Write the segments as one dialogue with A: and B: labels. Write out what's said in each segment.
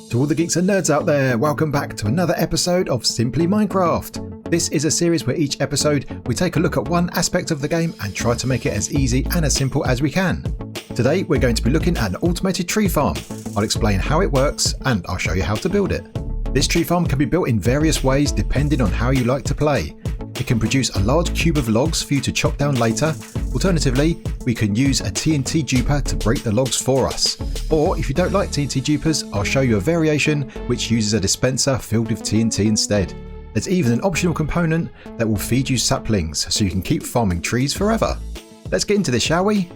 A: To all the geeks and nerds out there, welcome back to another episode of Simply Minecraft. This is a series where each episode we take a look at one aspect of the game and try to make it as easy and as simple as we can. Today we're going to be looking at an automated tree farm. I'll explain how it works and I'll show you how to build it. This tree farm can be built in various ways depending on how you like to play. It can produce a large cube of logs for you to chop down later. Alternatively, we can use a TNT duper to break the logs for us. Or if you don't like TNT dupers, I'll show you a variation which uses a dispenser filled with TNT instead. There's even an optional component that will feed you saplings so you can keep farming trees forever. Let's get into this, shall we?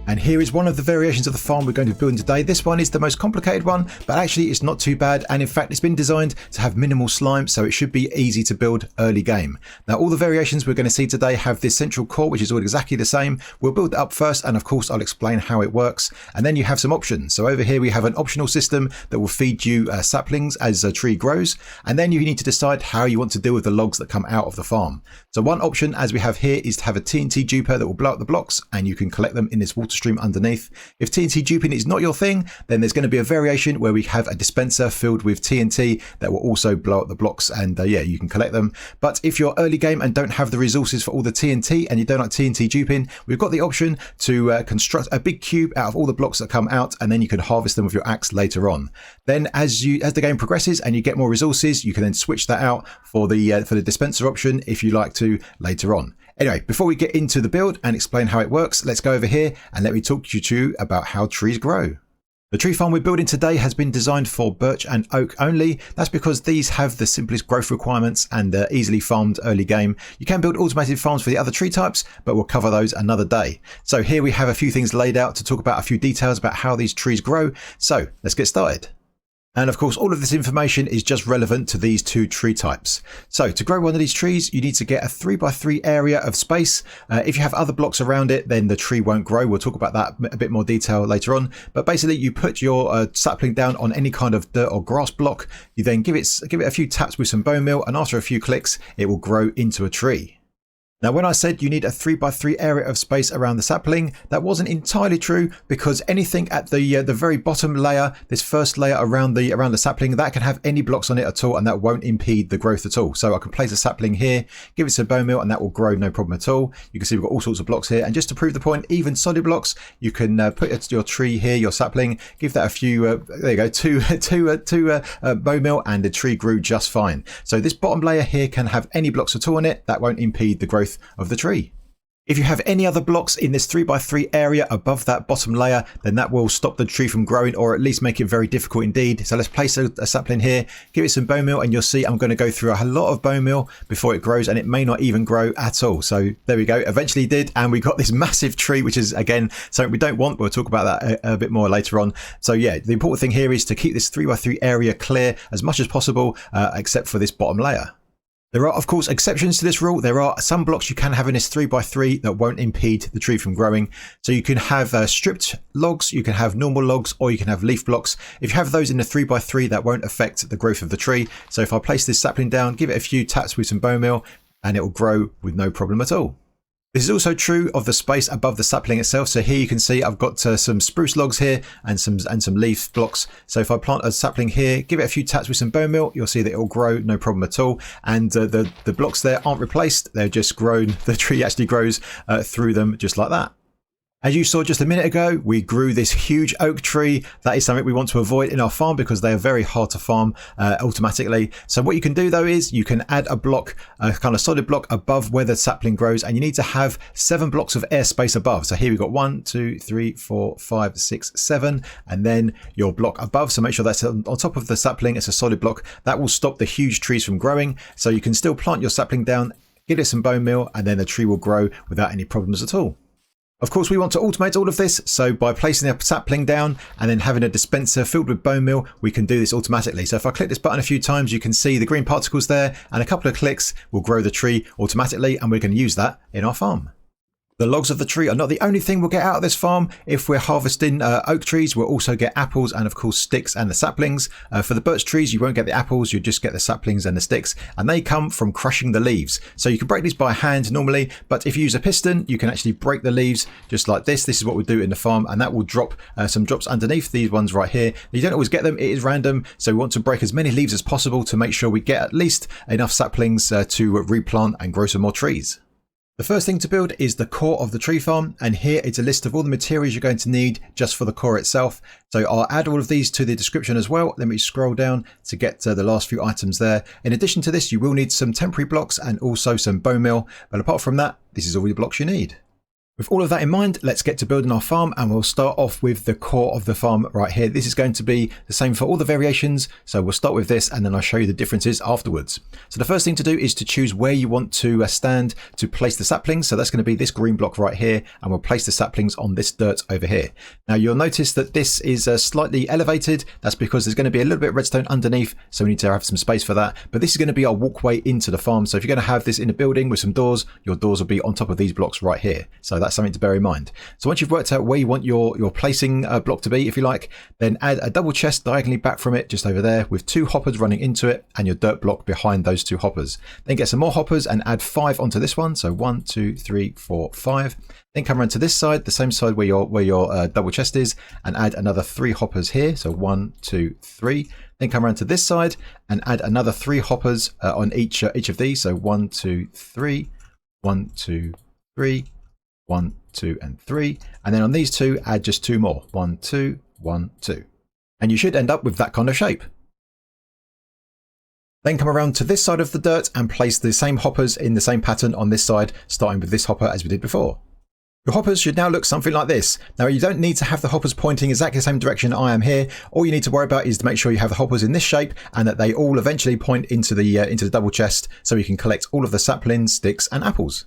A: And here is one of the variations of the farm we're going to be building today. This one is the most complicated one, but actually it's not too bad, and in fact it's been designed to have minimal slime, so it should be easy to build early game. Now all the variations we're going to see today have this central core which is all exactly the same. We'll build it up first, and of course I'll explain how it works, and then you have some options. So over here we have an optional system that will feed you saplings as a tree grows, and then you need to decide how you want to deal with the logs that come out of the farm. So one option, as we have here, is to have a TNT duper that will blow up the blocks, and you can collect them in this water stream underneath. If TNT duping is not your thing, then there's going to be a variation where we have a dispenser filled with TNT that will also blow up the blocks, and yeah, you can collect them. But if you're early game and don't have the resources for all the TNT and you don't like TNT duping, we've got the option to construct a big cube out of all the blocks that come out, and then you can harvest them with your axe later on. Then as the game progresses and you get more resources, you can then switch that out for the dispenser option if you like to later on. Anyway, before we get into the build and explain how it works, let's go over here and let me talk to you about how trees grow. The tree farm we're building today has been designed for birch and oak only. That's because these have the simplest growth requirements and are easily farmed early game. You can build automated farms for the other tree types, but we'll cover those another day. So here we have a few things laid out to talk about a few details about how these trees grow. So let's get started. And of course, all of this information is just relevant to these two tree types. So to grow one of these trees, you need to get a 3x3 area of space. If you have other blocks around it, then the tree won't grow. We'll talk about that a bit more detail later on. But basically, you put your sapling down on any kind of dirt or grass block. You then give it a few taps with some bone meal, and after a few clicks, it will grow into a tree. Now, when I said you need a 3x3 area of space around the sapling, that wasn't entirely true, because anything at the very bottom layer, this first layer around the sapling, that can have any blocks on it at all, and that won't impede the growth at all. So I can place a sapling here, give it some bone meal, and that will grow no problem at all. You can see we've got all sorts of blocks here, and just to prove the point, even solid blocks, you can put your tree here, your sapling, give that a few, there you go, two bone meal, and the tree grew just fine. So this bottom layer here can have any blocks at all on it. That won't impede the growth of the tree. If you have any other blocks in this 3x3 area above that bottom layer, then that will stop the tree from growing, or at least make it very difficult indeed. So let's place a sapling here, give it some bone meal, and you'll see I'm going to go through a lot of bone meal before it grows, and it may not even grow at all. So there we go, eventually did, and we got this massive tree, which is again something we don't want. We'll talk about that a bit more later on. So yeah, the important thing here is to keep this 3x3 area clear as much as possible, except for this bottom layer. There are, of course, exceptions to this rule. There are some blocks you can have in this 3x3 that won't impede the tree from growing. So you can have stripped logs, you can have normal logs, or you can have leaf blocks. If you have those in the 3x3, that won't affect the growth of the tree. So if I place this sapling down, give it a few taps with some bone meal, and it will grow with no problem at all. This is also true of the space above the sapling itself. So here you can see I've got some spruce logs here and some leaf blocks. So if I plant a sapling here, give it a few taps with some bone meal, you'll see that it will grow no problem at all. And the blocks there aren't replaced. They're just grown. The tree actually grows through them just like that. As you saw just a minute ago, we grew this huge oak tree. That is something we want to avoid in our farm because they are very hard to farm automatically. So what you can do though is you can add a block, a kind of solid block above where the sapling grows, and you need to have 7 blocks of airspace above. So here we've got 1, 2, 3, 4, 5, 6, 7, and then your block above. So make sure that's on top of the sapling. It's a solid block. That will stop the huge trees from growing. So you can still plant your sapling down, give it some bone meal, and then the tree will grow without any problems at all. Of course, we want to automate all of this, so by placing a sapling down and then having a dispenser filled with bone meal, we can do this automatically. So if I click this button a few times, you can see the green particles there, and a couple of clicks will grow the tree automatically, and we're going to use that in our farm. The logs of the tree are not the only thing we'll get out of this farm. If we're harvesting oak trees, we'll also get apples and of course sticks and the saplings. For the birch trees, you won't get the apples, you just get the saplings and the sticks, and they come from crushing the leaves. So you can break these by hand normally, but if you use a piston, you can actually break the leaves just like this. This is what we do in the farm, and that will drop some drops underneath these ones right here. You don't always get them, it is random, so we want to break as many leaves as possible to make sure we get at least enough saplings to replant and grow some more trees. The first thing to build is the core of the tree farm, and here it's a list of all the materials you're going to need just for the core itself. So I'll add all of these to the description as well. Let me scroll down to get the last few items there. In addition to this, you will need some temporary blocks and also some bone meal, but apart from that, this is all the blocks you need. With all of that in mind, let's get to building our farm, and we'll start off with the core of the farm right here. This is going to be the same for all the variations, so we'll start with this and then I'll show you the differences afterwards. So the first thing to do is to choose where you want to stand to place the saplings. So that's going to be this green block right here, and we'll place the saplings on this dirt over here. Now you'll notice that this is slightly elevated. That's because there's going to be a little bit of redstone underneath, so we need to have some space for that. But this is going to be our walkway into the farm. So if you're going to have this in a building with some doors, your doors will be on top of these blocks right here. So that's something to bear in mind. So once you've worked out where you want your placing block to be, if you like, then add a double chest diagonally back from it just over there with 2 hoppers running into it and your dirt block behind those 2 hoppers. Then get some more hoppers and add 5 onto this one. So 1, 2, 3, 4, 5. Then come around to this side, the same side where your double chest is, and add another 3 hoppers here. So 1, 2, 3. Then come around to this side and add another 3 hoppers on each of these. So 1, 2, 3, 1, 2, 3, 1, 2, and 3. And then on these 2, add just 2 more. 1, 2, 1, 2. And you should end up with that kind of shape. Then come around to this side of the dirt and place the same hoppers in the same pattern on this side, starting with this hopper as we did before. Your hoppers should now look something like this. Now you don't need to have the hoppers pointing exactly the same direction I am here. All you need to worry about is to make sure you have the hoppers in this shape and that they all eventually point into the double chest, so you can collect all of the saplings, sticks and apples.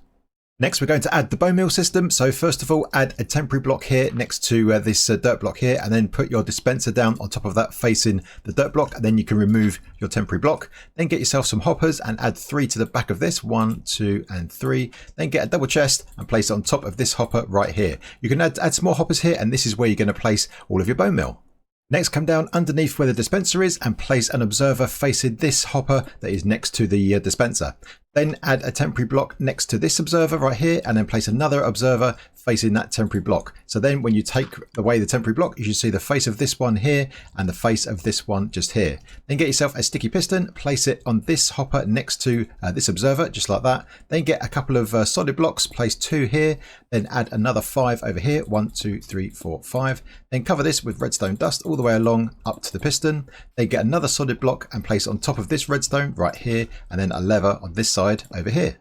A: Next, we're going to add the bone meal system. So first of all, add a temporary block here next to this dirt block here, and then put your dispenser down on top of that facing the dirt block, and then you can remove your temporary block. Then get yourself some hoppers and add 3 to the back of this, 1, 2, and 3. Then get a double chest and place it on top of this hopper right here. You can add some more hoppers here, and this is where you're going to place all of your bone meal. Next, come down underneath where the dispenser is and place an observer facing this hopper that is next to the dispenser. Then add a temporary block next to this observer right here, and then place another observer facing that temporary block. So then when you take away the temporary block, you should see the face of this one here and the face of this one just here. Then get yourself a sticky piston, place it on this hopper next to this observer, just like that. Then get a couple of solid blocks, place 2 here, then add another 5 over here, 1, 2, 3, 4, 5. Then cover this with redstone dust all the way along up to the piston. Then get another solid block and place on top of this redstone right here, and then a lever on this side over here.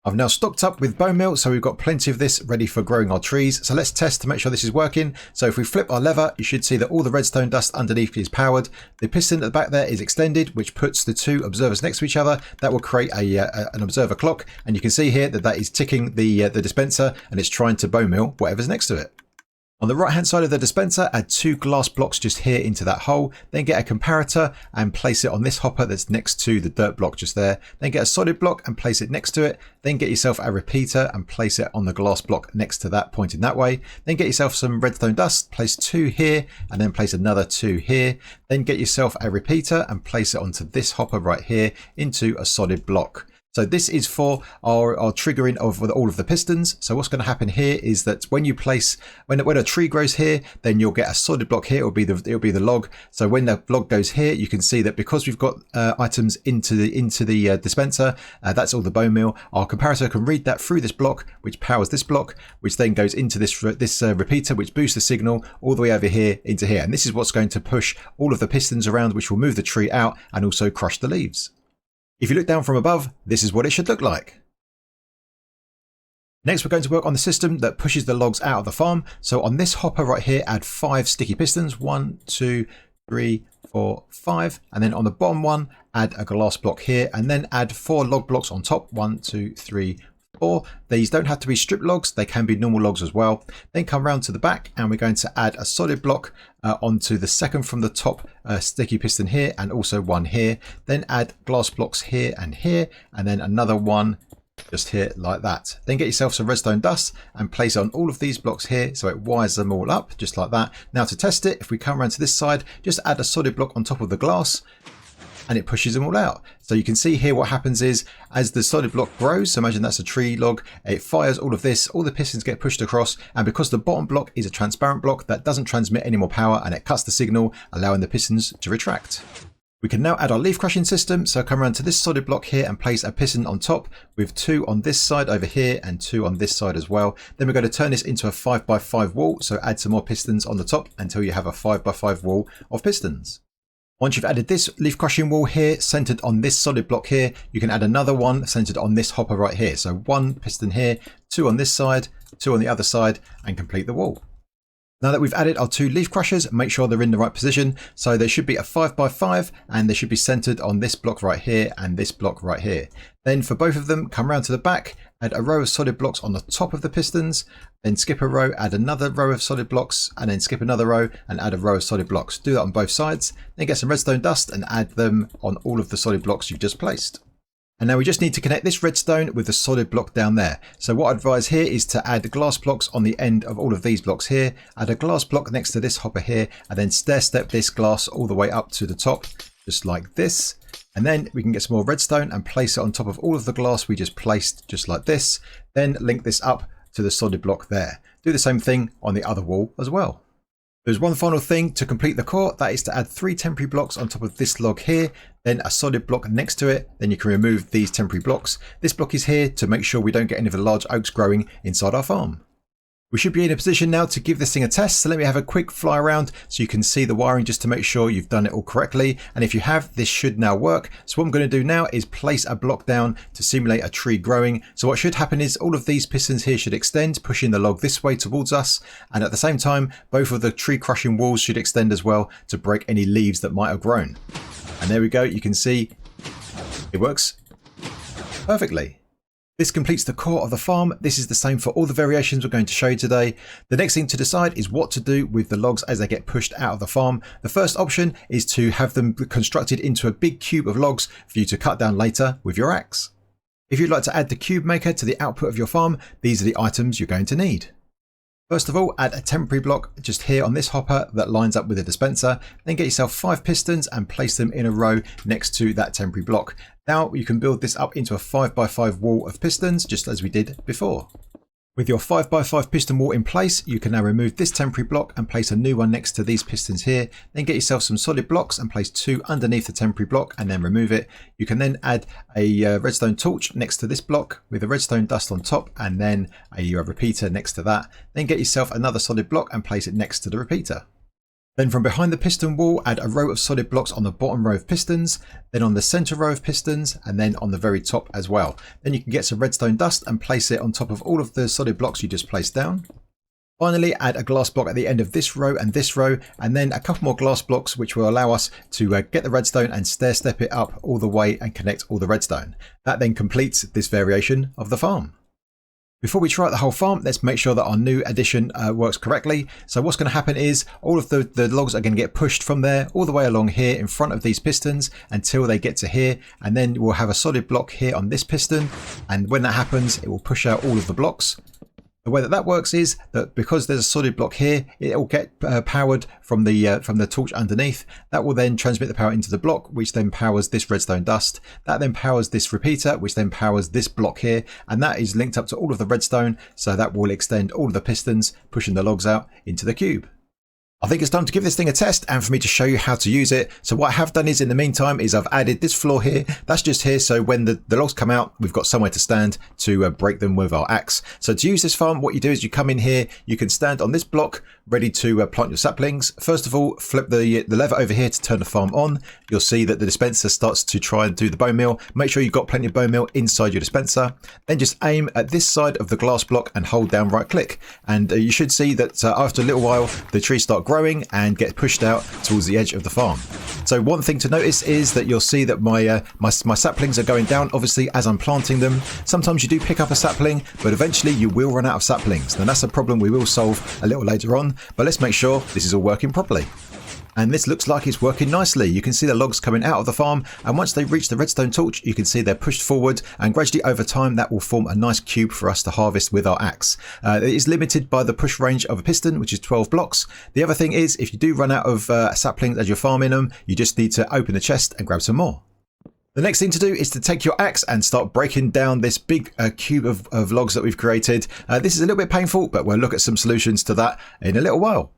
A: I've now stocked up with bone meal, so we've got plenty of this ready for growing our trees. So let's test to make sure this is working. So if we flip our lever, you should see that all the redstone dust underneath is powered. The piston at the back there is extended, which puts the 2 observers next to each other. That will create an observer clock, and you can see here that is ticking the dispenser, and it's trying to bone meal whatever's next to it. On the right hand side of the dispenser, add 2 glass blocks just here into that hole. Then get a comparator and place it on this hopper that's next to the dirt block just there. Then get a solid block and place it next to it. Then get yourself a repeater and place it on the glass block next to that, pointing that way. Then get yourself some redstone dust, place 2 here, and then place another 2 here. Then get yourself a repeater and place it onto this hopper right here into a solid block. So this is for our triggering of all of the pistons. So what's going to happen here is that when you place, when a tree grows here, then you'll get a solid block here. It'll be the log. So when the log goes here, you can see that because we've got items into the dispenser, that's all the bone meal. Our comparator can read that through this block, which powers this block, which then goes into this repeater, which boosts the signal all the way over here into here. And this is what's going to push all of the pistons around, which will move the tree out and also crush the leaves. If you look down from above, this is what it should look like. Next, we're going to work on the system that pushes the logs out of the farm. So on this hopper right here, add 5 sticky pistons, 1, 2, 3, 4, 5. And then on the bottom one, add a glass block here, and then add 4 log blocks on top, 1, 2, 3, 4. These don't have to be strip logs, they can be normal logs as well. Then come round to the back and we're going to add a solid block onto the second from the top sticky piston here, and also one here. Then add glass blocks here, and then another one just here like that. Then get yourself some redstone dust and place it on all of these blocks here so it wires them all up just like that. Now to test it, if we come around to this side, just add a solid block on top of the glass and it pushes them all out. So you can see here what happens is as the solid block grows, so imagine that's a tree log, it fires all of this, all the pistons get pushed across, and because the bottom block is a transparent block that doesn't transmit any more power and it cuts the signal, allowing the pistons to retract. We can now add our leaf crushing system, so come around to this solid block here and place a piston on top with 2 on this side over here and 2 on this side as well. Then we're going to turn this into a 5x5 wall, so add some more pistons on the top until you have a 5x5 wall of pistons. Once you've added this leaf crushing wall here centered on this solid block here, you can add another one centered on this hopper right here. So 1 piston here, 2 on this side, 2 on the other side, and complete the wall. Now that we've added our 2 leaf crushers, make sure they're in the right position. So they should be a 5x5 and they should be centered on this block right here and this block right here. Then for both of them, come around to the back, add a row of solid blocks on the top of the pistons, then skip a row, add another row of solid blocks, and then skip another row and add a row of solid blocks. Do that on both sides, then get some redstone dust and add them on all of the solid blocks you've just placed. And now we just need to connect this redstone with the solid block down there. So what I advise here is to add glass blocks on the end of all of these blocks here, add a glass block next to this hopper here, and then stair step this glass all the way up to the top, just like this. And then we can get some more redstone and place it on top of all of the glass we just placed, just like this. Then link this up to the solid block there. Do the same thing on the other wall as well. There's one final thing to complete the core, that is to add 3 temporary blocks on top of this log here, then a solid block next to it, then you can remove these temporary blocks. This block is here to make sure we don't get any of the large oaks growing inside our farm. We should be in a position now to give this thing a test, so let me have a quick fly around so you can see the wiring just to make sure you've done it all correctly, and if you have, this should now work. So what I'm going to do now is place a block down to simulate a tree growing. So what should happen is all of these pistons here should extend, pushing the log this way towards us, and at the same time both of the tree crushing walls should extend as well to break any leaves that might have grown. And there we go, you can see it works perfectly. This completes the core of the farm. This is the same for all the variations we're going to show you today. The next thing to decide is what to do with the logs as they get pushed out of the farm. The first option is to have them constructed into a big cube of logs for you to cut down later with your axe. If you'd like to add the cube maker to the output of your farm, these are the items you're going to need. First of all, add a temporary block just here on this hopper that lines up with the dispenser. Then get yourself 5 pistons and place them in a row next to that temporary block. Now you can build this up into a 5x5 wall of pistons, just as we did before. With your 5x5 piston wall in place, you can now remove this temporary block and place a new one next to these pistons here. Then get yourself some solid blocks and place 2 underneath the temporary block and then remove it. You can then add a redstone torch next to this block with a redstone dust on top and then a repeater next to that. Then get yourself another solid block and place it next to the repeater. Then from behind the piston wall, add a row of solid blocks on the bottom row of pistons, then on the center row of pistons, and then on the very top as well. Then you can get some redstone dust and place it on top of all of the solid blocks you just placed down. Finally, add a glass block at the end of this row, and then a couple more glass blocks which will allow us to get the redstone and stair step it up all the way and connect all the redstone. That then completes this variation of the farm. Before we try out the whole farm, let's make sure that our new addition works correctly. So what's going to happen is all of the logs are going to get pushed from there all the way along here in front of these pistons until they get to here. And then we'll have a solid block here on this piston. And when that happens, it will push out all of the blocks. The way that works is that because there's a solid block here, it will get powered from the torch underneath. That will then transmit the power into the block, which then powers this redstone dust. That then powers this repeater, which then powers this block here, and that is linked up to all of the redstone, so that will extend all of the pistons, pushing the logs out into the cube. I think it's time to give this thing a test and for me to show you how to use it. So what I have done is in the meantime is I've added this floor here. That's just here so when the logs come out, we've got somewhere to stand to break them with our axe. So to use this farm, what you do is you come in here, you can stand on this block ready to plant your saplings. First of all, flip the lever over here to turn the farm on. You'll see that the dispenser starts to try and do the bone meal. Make sure you've got plenty of bone meal inside your dispenser. Then just aim at this side of the glass block and hold down right click. And you should see that after a little while, the trees start growing and get pushed out towards the edge of the farm. So one thing to notice is that you'll see that my saplings are going down, obviously, as I'm planting them. Sometimes you do pick up a sapling, but eventually you will run out of saplings. Now that's a problem we will solve a little later on, but let's make sure this is all working properly. And this looks like it's working nicely. You can see the logs coming out of the farm, and once they reach the redstone torch, you can see they're pushed forward, and gradually over time that will form a nice cube for us to harvest with our axe. It is limited by the push range of a piston, which is 12 blocks. The other thing is, if you do run out of saplings as you're farming them, you just need to open the chest and grab some more. The next thing to do is to take your axe and start breaking down this big cube of logs that we've created. This is a little bit painful, but we'll look at some solutions to that in a little while.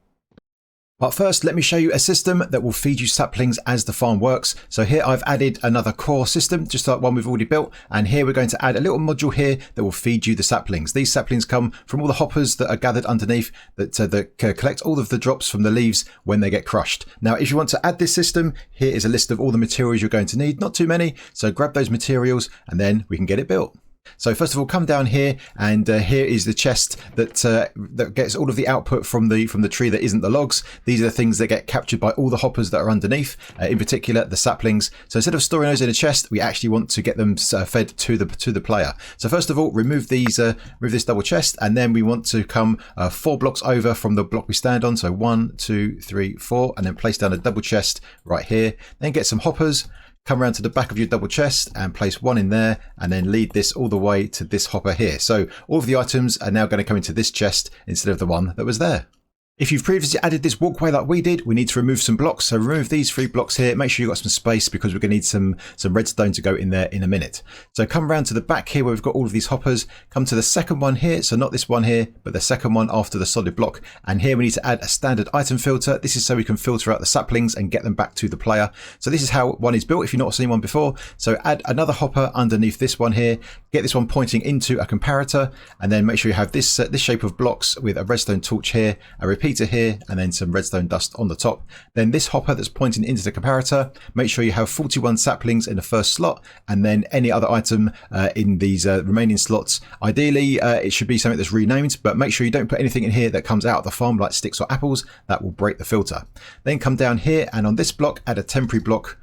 A: But first, let me show you a system that will feed you saplings as the farm works. So here I've added another core system, just like one we've already built. And here we're going to add a little module here that will feed you the saplings. These saplings come from all the hoppers that are gathered underneath that collect all of the drops from the leaves when they get crushed. Now, if you want to add this system, here is a list of all the materials you're going to need. Not too many, so grab those materials and then we can get it built. So first of all, come down here, and here is the chest that gets all of the output from the tree that isn't the logs. These are the things that get captured by all the hoppers that are underneath, in particular the saplings. So instead of storing those in a chest, we actually want to get them fed to the player. So first of all, remove this double chest, and then we want to come 4 blocks over from the block we stand on. So 1, 2, 3, 4, and then place down a double chest right here. Then get some hoppers. Come around to the back of your double chest and place 1 in there, and then lead this all the way to this hopper here. So all of the items are now going to come into this chest instead of the one that was there. If you've previously added this walkway like we did, we need to remove some blocks. So remove these 3 blocks here. Make sure you've got some space because we're going to need some redstone to go in there in a minute. So come around to the back here where we've got all of these hoppers. Come to the second one here. So not this one here, but the second one after the solid block. And here we need to add a standard item filter. This is so we can filter out the saplings and get them back to the player. So this is how one is built if you've not seen one before. So add another hopper underneath this one here. Get this one pointing into a comparator, and then make sure you have this shape of blocks with a redstone torch here, a repeater here, and then some redstone dust on the top. Then this hopper that's pointing into the comparator, make sure you have 41 saplings in the first slot, and then any other item in these remaining slots. Ideally, it should be something that's renamed, but make sure you don't put anything in here that comes out of the farm like sticks or apples. That will break the filter. Then come down here, and on this block, add a temporary block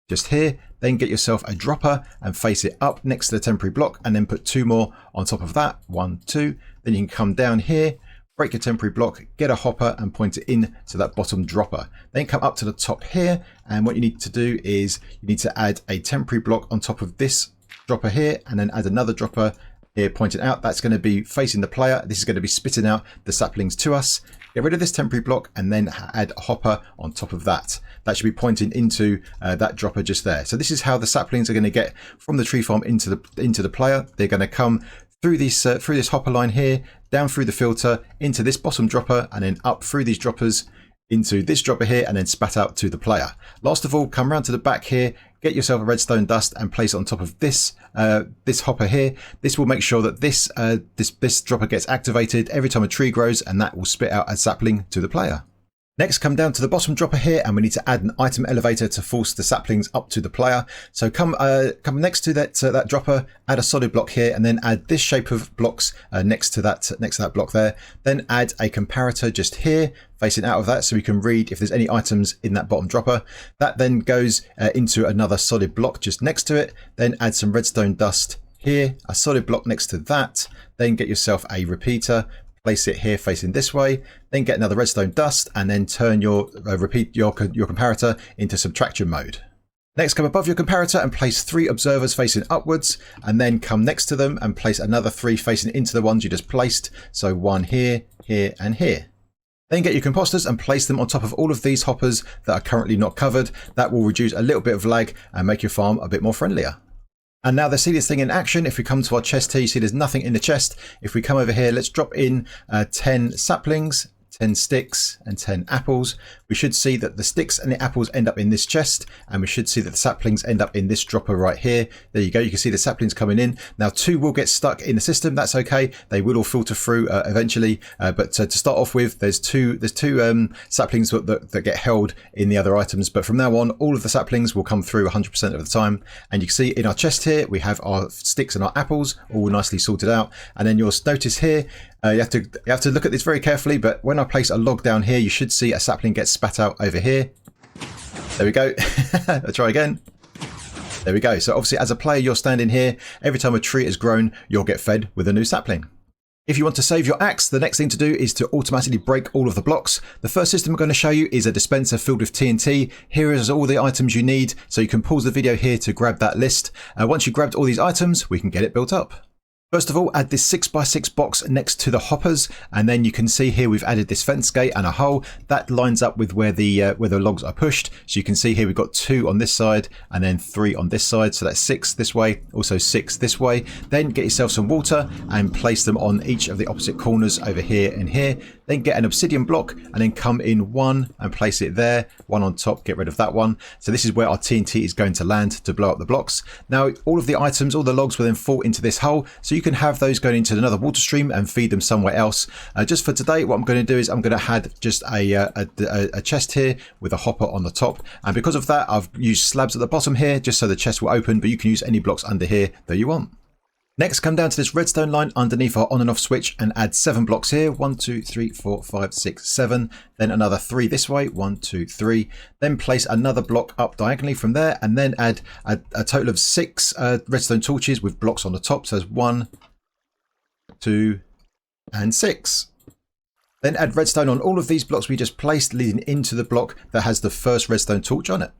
A: just here. Then get yourself a dropper and face it up next to the temporary block, and then put 2 more on top of that. 1, 2. Then you can come down here, break your temporary block, get a hopper and point it in to that bottom dropper. Then come up to the top here, and what you need to do is you need to add a temporary block on top of this dropper here, and then add another dropper here pointing out. That's going to be facing the player. This is going to be spitting out the saplings to us. Get rid of this temporary block and then add a hopper on top of that. That should be pointing into that dropper just there. So this is how the saplings are going to get from the tree farm into the player. They're going to come through this hopper line here, down through the filter, into this bottom dropper, and then up through these droppers into this dropper here, and then spat out to the player. Last of all, come around to the back here, get yourself a redstone dust and place it on top of this hopper here. This will make sure that this dropper gets activated every time a tree grows, and that will spit out a sapling to the player. Next, come down to the bottom dropper here, and we need to add an item elevator to force the saplings up to the player. So come next to that dropper, add a solid block here, and then add this shape of blocks next to that block there. Then add a comparator just here, facing out of that, so we can read if there's any items in that bottom dropper. That then goes into another solid block just next to it. Then add some redstone dust here, a solid block next to that. Then get yourself a repeater. Place it here facing this way, then get another redstone dust, and then turn your comparator into subtraction mode. Next, come above your comparator and place 3 observers facing upwards, and then come next to them and place another 3 facing into the ones you just placed. So 1 here, here, and here. Then get your composters and place them on top of all of these hoppers that are currently not covered. That will reduce a little bit of lag and make your farm a bit more friendlier. And now let's see this thing in action. If we come to our chest here, you see there's nothing in the chest. If we come over here, let's drop in 10 saplings, 10 sticks and 10 apples. We should see that the sticks and the apples end up in this chest, and we should see that the saplings end up in this dropper right here. There you go. You can see the saplings coming in. Now 2 will get stuck in the system. That's okay. They will all filter through eventually. But to start off with, there's two saplings that get held in the other items. But from now on, all of the saplings will come through 100% of the time. And you can see in our chest here, we have our sticks and our apples all nicely sorted out. And then you'll notice here, you have to look at this very carefully, but when I place a log down here, you should see a sapling get spat out over here. There we go. I'll try again. There we go. So obviously as a player, you're standing here. Every time a tree is grown, you'll get fed with a new sapling. If you want to save your axe, the next thing to do is to automatically break all of the blocks. The first system I'm going to show you is a dispenser filled with TNT. Here is all the items you need, so you can pause the video here to grab that list. Once you've grabbed all these items, we can get it built up. First of all, add this 6x6 box next to the hoppers, and then you can see here we've added this fence gate and a hole that lines up with where the logs are pushed. So you can see here we've got 2 on this side and then 3 on this side, so that's 6 this way, also 6 this way. Then get yourself some water and place them on each of the opposite corners over here and here. Then get an obsidian block and then come in 1 and place it there, 1 on top, get rid of that one. So this is where our TNT is going to land to blow up the blocks. Now all of the items, all the logs will then fall into this hole, so you can have those going into another water stream and feed them somewhere else. Just for today, what I'm going to do is I'm going to add just a chest here with a hopper on the top, and because of that I've used slabs at the bottom here just so the chest will open, but you can use any blocks under here that you want. Next, come down to this redstone line underneath our on and off switch and add 7 blocks here. 1, 2, 3, 4, 5, 6, 7. Then another 3 this way. 1, 2, 3. Then place another block up diagonally from there, and then add a total of 6 redstone torches with blocks on the top. So there's 1, 2, and 6. Then add redstone on all of these blocks we just placed, leading into the block that has the first redstone torch on it.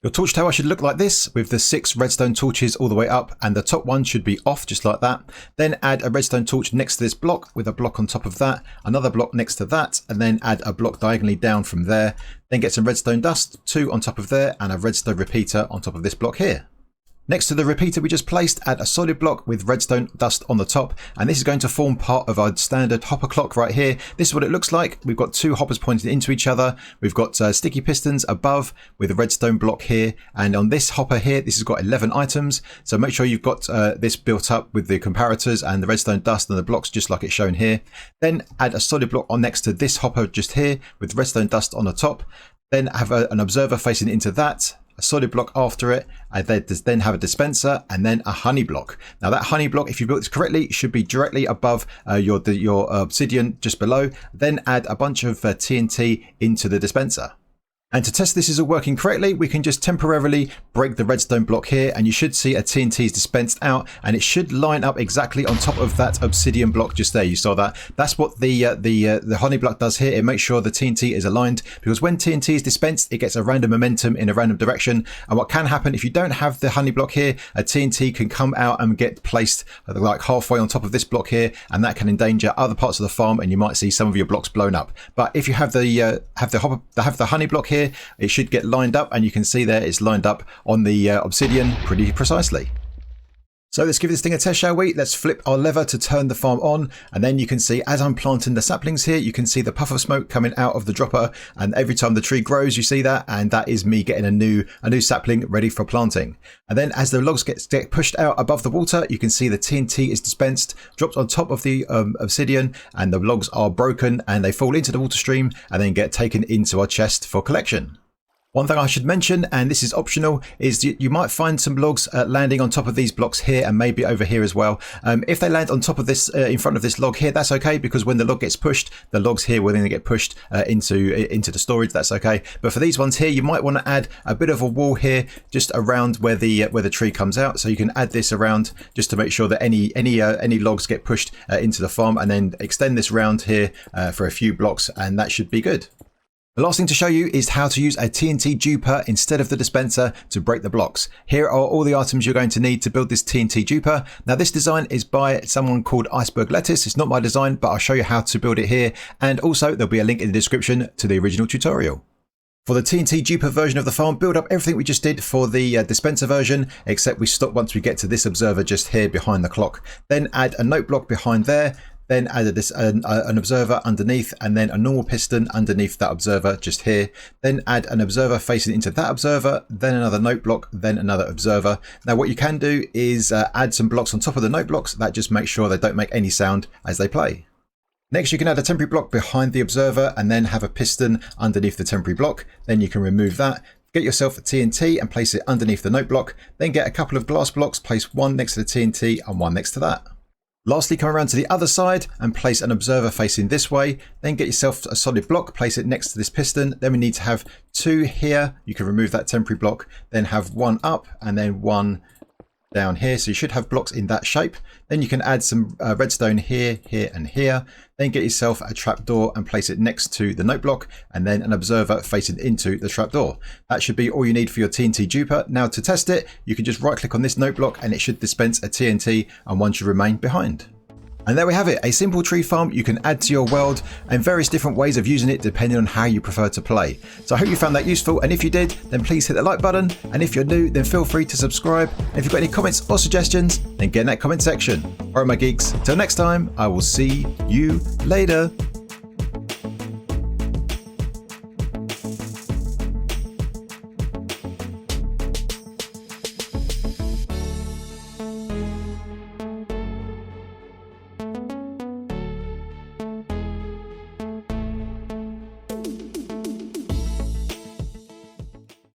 A: Your torch tower should look like this, with the 6 redstone torches all the way up, and the top one should be off just like that. Then add a redstone torch next to this block with a block on top of that, another block next to that, and then add a block diagonally down from there. Then get some redstone dust, 2 on top of there, and a redstone repeater on top of this block here. Next to the repeater we just placed, add a solid block with redstone dust on the top, and this is going to form part of our standard hopper clock right here. This is what it looks like. We've got 2 hoppers pointing into each other. We've got sticky pistons above with a redstone block here, and on this hopper here, this has got 11 items. So make sure you've got this built up with the comparators and the redstone dust and the blocks just like it's shown here. Then add a solid block on next to this hopper just here with redstone dust on the top. Then have an observer facing into that, a solid block after it, and then have a dispenser and then a honey block. Now that honey block, if you built this correctly, should be directly above your obsidian just below. Then add a bunch of TNT into the dispenser. And to test this is all working correctly, we can just temporarily break the redstone block here, and you should see a TNT is dispensed out, and it should line up exactly on top of that obsidian block just there. You saw that. That's what the honey block does here. It makes sure the TNT is aligned, because when TNT is dispensed, it gets a random momentum in a random direction. And what can happen if you don't have the honey block here, a TNT can come out and get placed like halfway on top of this block here, and that can endanger other parts of the farm, and you might see some of your blocks blown up. But if you have the honey block here, it should get lined up, and you can see there it's lined up on the obsidian pretty precisely. So let's give this thing a test, shall we? Let's flip our lever to turn the farm on, and then you can see as I'm planting the saplings here, you can see the puff of smoke coming out of the dropper, and every time the tree grows you see that, and that is me getting a new sapling ready for planting. And then as the logs get pushed out above the water, you can see the TNT is dispensed, dropped on top of the obsidian, and the logs are broken and they fall into the water stream and then get taken into our chest for collection. One thing I should mention, and this is optional, is you might find some logs landing on top of these blocks here and maybe over here as well. If they land on top of this, in front of this log here, that's okay, because when the log gets pushed, the logs here will then get pushed into the storage. That's okay. But for these ones here, you might want to add a bit of a wall here just around where the tree comes out. So you can add this around just to make sure that any logs get pushed into the farm, and then extend this round here for a few blocks, and that should be good. The last thing to show you is how to use a TNT duper instead of the dispenser to break the blocks. Here are all the items you're going to need to build this TNT duper. Now this design is by someone called Iceberg Lettuce. It's not my design, but I'll show you how to build it here. And also there'll be a link in the description to the original tutorial. For the TNT duper version of the farm, build up everything we just did for the dispenser version, except we stop once we get to this observer just here behind the clock. Then add a note block behind there. Then add an observer underneath, and then a normal piston underneath that observer just here. Then add an observer facing into that observer, then another note block, then another observer. Now what you can do is add some blocks on top of the note blocks. That just makes sure they don't make any sound as they play. Next you can add a temporary block behind the observer, and then have a piston underneath the temporary block. Then you can remove that. Get yourself a TNT and place it underneath the note block. Then get a couple of glass blocks, place one next to the TNT and one next to that. Lastly, come around to the other side and place an observer facing this way. Then get yourself a solid block, place it next to this piston. Then we need to have 2 here. You can remove that temporary block. Then have 1 up and then 1 down here. So you should have blocks in that shape. Then you can add some redstone here, here and here. Then get yourself a trapdoor and place it next to the note block, and then an observer facing into the trapdoor. That should be all you need for your TNT duper. Now to test it, you can just right click on this note block and it should dispense a TNT, and one should remain behind. And there we have it, a simple tree farm you can add to your world, and various different ways of using it depending on how you prefer to play. So I hope you found that useful, and if you did, then please hit the like button, and if you're new, then feel free to subscribe. And if you've got any comments or suggestions, then get in that comment section. Alright my geeks, till next time, I will see you later.